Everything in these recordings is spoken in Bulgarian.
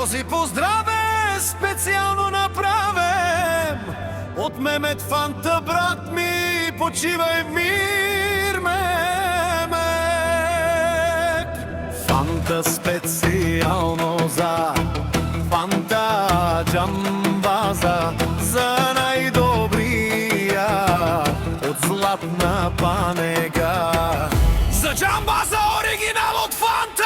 Този поздраве специално направем от Мемет Фанта, брат ми, почивай в мир, Мемет. Фанта специално за Фанта Джамбаза, за най-добрия от златна панега. За Джамбаза оригинал от Фанта!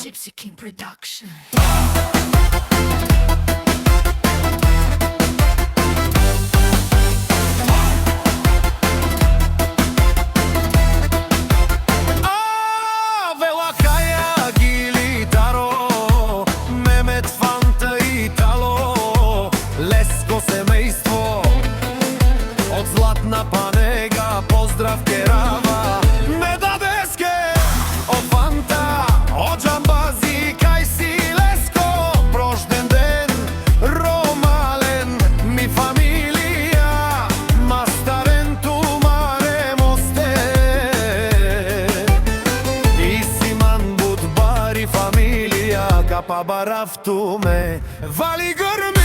Gypsy King Production. Златна панега, поздрав керава, ме дадеске, о Фанта, о Джамбази, кај си леско, рожден ден, ромален, ми фамилија, мастарен тумаре мосте, и симан будбари фамилија, капа барафтуме, вали грми.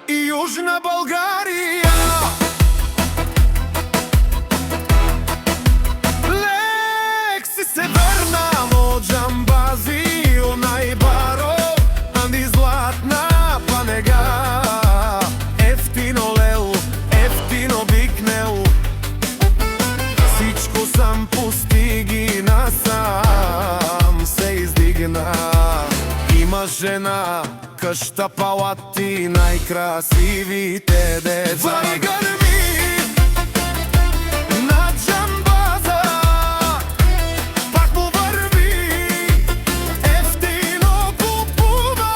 Южна България, лекси северна, но Джамбази, най-баро, анди златна панега, ефтино лел, ефтино бикнел, всичко сам постиги, насам се издигна. Има жена, къща, палати, най-красивите деца. Вали гърми на Джамбаза, пак му върви, ефтино купува,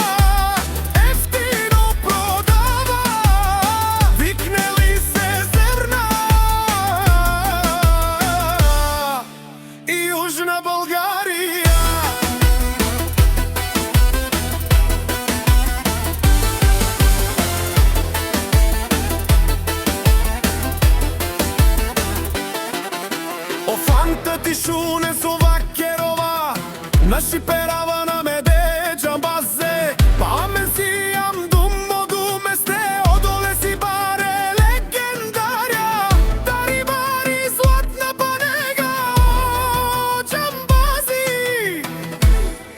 ефтино продава, викне ли се зерна и Южна България. Фанта ти шуне сова керова, наши перава на меде Джамбазе, памен си ям думо думесте, одоле си баре легендаря, дари бари златна панега, о Джамбази,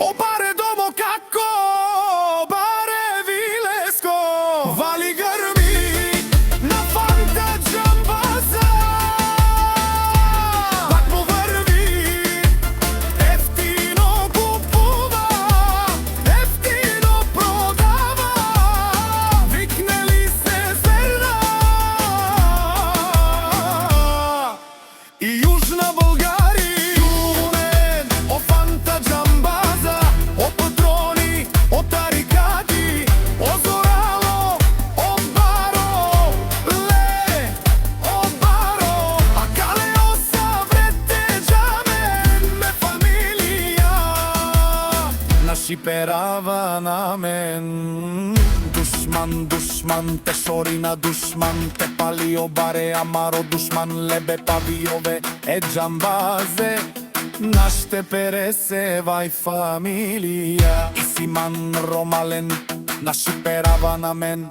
о баре домо како, баре вилеско, вали гърми на Фанта Джамбаза. Южна България, Юмен, о Фанта Джамбаза, о патрони, о тарикати, о Зорало, о Баро, ле, о Баро, а кале о Саврете Джамен, ме фамилија, наши перава на мен. Душман, душман, те шори на душман, те пали обаре, амаро душман, лебе павиове, е Джамбазе, наште пересевај фамилија, и симан ромален, наши перава на мен.